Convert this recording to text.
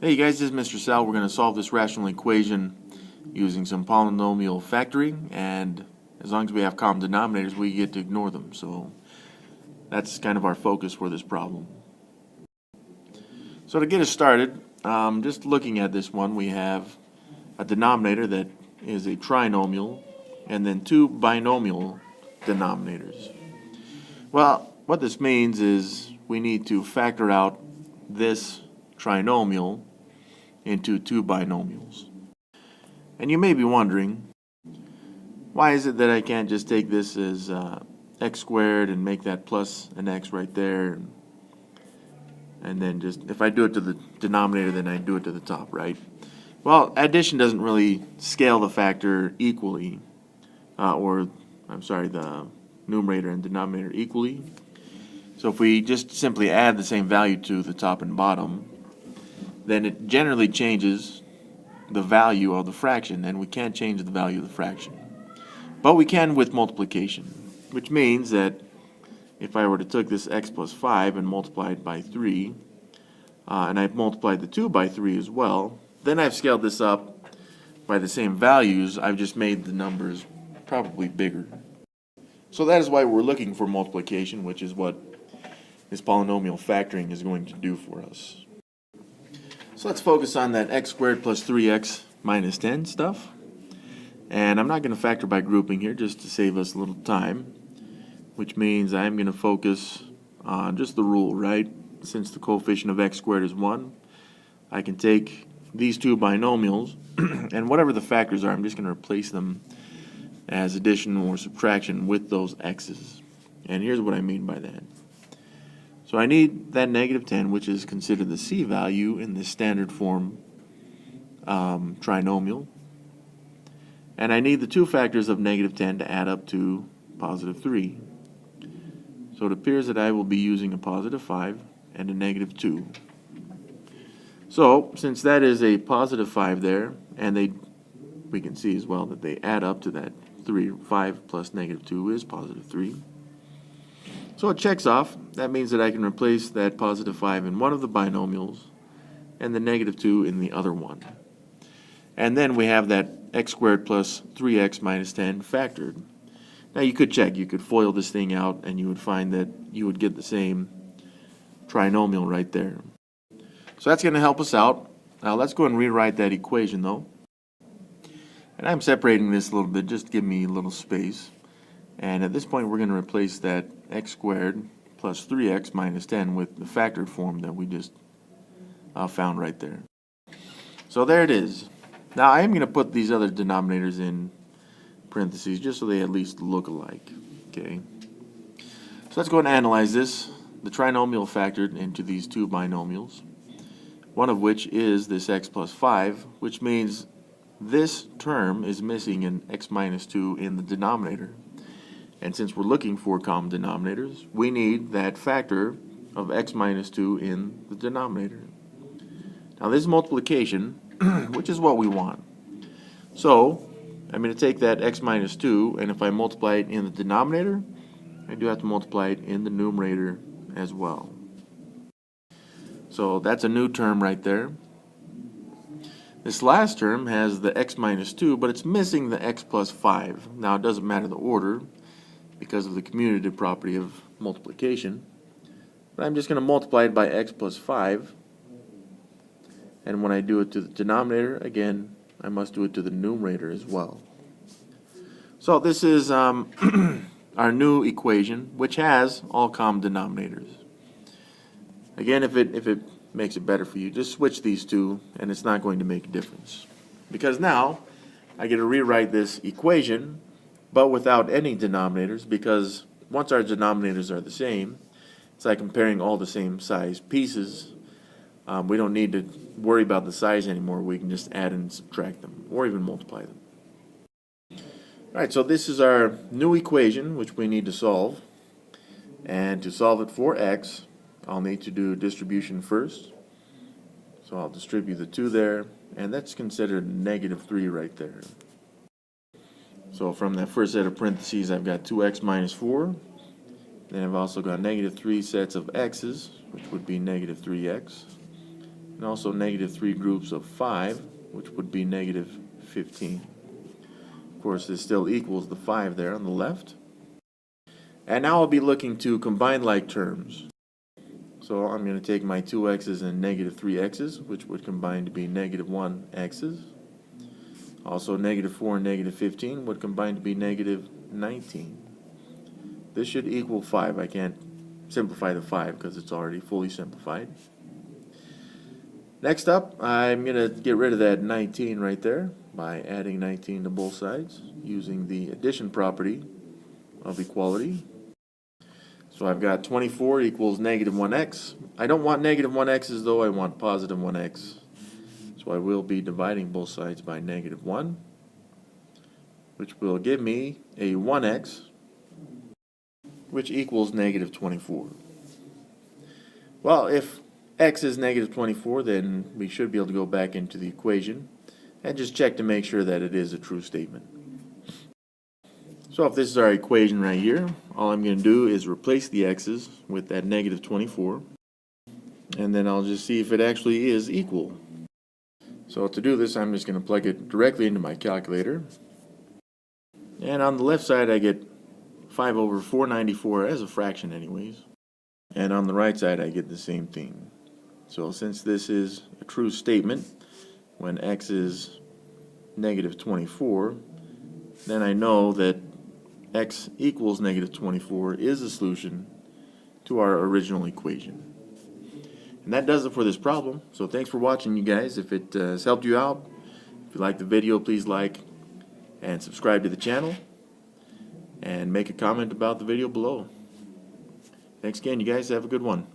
Hey guys, this is Mr. Sal. We're going to solve this rational equation using some polynomial factoring, and as long as we have common denominators, we get to ignore them. So that's kind of our focus for this problem. So to get us started, just looking at this one, we have a denominator that is a trinomial and then two binomial denominators. Well, what this means is we need to factor out this trinomial into two binomials. And you may be wondering, why is it that I can't just take this as x squared and make that plus an x right there, and then just, if I do it to the denominator, then I do it to the top, right? Well, addition doesn't really scale the factor equally, the numerator and denominator equally. So if we just simply add the same value to the top and bottom, then it generally changes the value of the fraction, and we can't change the value of the fraction. But we can with multiplication, which means that if I were to take this x plus 5 and multiply it by 3, and I've multiplied the 2 by 3 as well, then I've scaled this up by the same values. I've just made the numbers probably bigger. So that is why we're looking for multiplication, which is what this polynomial factoring is going to do for us. So let's focus on that x squared plus 3x minus 10 stuff. And I'm not going to factor by grouping here just to save us a little time, which means I'm going to focus on just the rule, right? Since the coefficient of x squared is 1, I can take these two binomials, and whatever the factors are, I'm just going to replace them as addition or subtraction with those x's. And here's what I mean by that. So I need that negative 10, which is considered the c value in the standard form trinomial. And I need the two factors of negative 10 to add up to positive 3. So it appears that I will be using a positive 5 and a negative 2. So since that is a positive 5 there, and we can see as well that they add up to that 5 plus negative 2 is positive 3. So it checks off. That means that I can replace that positive 5 in one of the binomials and the negative 2 in the other one. And then we have that x squared plus 3x minus 10 factored. Now you could check. You could FOIL this thing out and you would find that you would get the same trinomial right there. So that's going to help us out. Now let's go and rewrite that equation though. And I'm separating this a little bit just to give me a little space. And at this point we're going to replace that x squared plus 3x minus 10 with the factored form that we just found right there. So there it is. Now I am going to put these other denominators in parentheses just so they at least look alike. Okay. So let's go ahead and analyze this. The trinomial factored into these two binomials, one of which is this x plus 5, which means this term is missing an x minus 2 in the denominator. And since we're looking for common denominators, we need that factor of x minus 2 in the denominator. Now this is multiplication, which is what we want. So I'm going to take that x minus 2, and if I multiply it in the denominator, I do have to multiply it in the numerator as well. So that's a new term right there. This last term has the x minus 2, but it's missing the x plus 5. Now it doesn't matter the order because of the commutative property of multiplication. But I'm just going to multiply it by x plus 5. And when I do it to the denominator, again, I must do it to the numerator as well. So this is our new equation, which has all common denominators. Again, if it makes it better for you, just switch these two, and it's not going to make a difference. Because now, I get to rewrite this equation, but without any denominators, because once our denominators are the same, it's like comparing all the same size pieces. We don't need to worry about the size anymore. We can just add and subtract them, or even multiply them. Alright, so this is our new equation, which we need to solve. And to solve it for x, I'll need to do distribution first. So I'll distribute the 2 there, and that's considered negative 3 right there. So from that first set of parentheses, I've got 2x minus 4. Then I've also got negative 3 sets of x's, which would be negative 3x. and also negative 3 groups of 5, which would be negative 15. Of course, this still equals the 5 there on the left. And now I'll be looking to combine like terms. So I'm going to take my 2x's and negative 3x's, which would combine to be negative 1x's. Also, negative 4 and negative 15 would combine to be negative 19. This should equal 5. I can't simplify the 5 because it's already fully simplified. Next up, I'm going to get rid of that 19 right there by adding 19 to both sides using the addition property of equality. So I've got 24 equals negative 1x. I don't want negative 1x's though, I want positive 1x. So I will be dividing both sides by negative 1, which will give me a 1x, which equals negative 24. Well, if x is negative 24, then we should be able to go back into the equation and just check to make sure that it is a true statement. So if this is our equation right here, all I'm going to do is replace the x's with that negative 24, and then I'll just see if it actually is equal. So to do this, I'm just going to plug it directly into my calculator. And on the left side, I get 5 over 494 as a fraction anyways. And on the right side, I get the same thing. So since this is a true statement, when x is negative 24, then I know that x equals negative 24 is a solution to our original equation. And that does it for this problem. So thanks for watching, you guys. If it has helped you out, if you like the video, please like and subscribe to the channel and make a comment about the video below. Thanks again, you guys. Have a good one.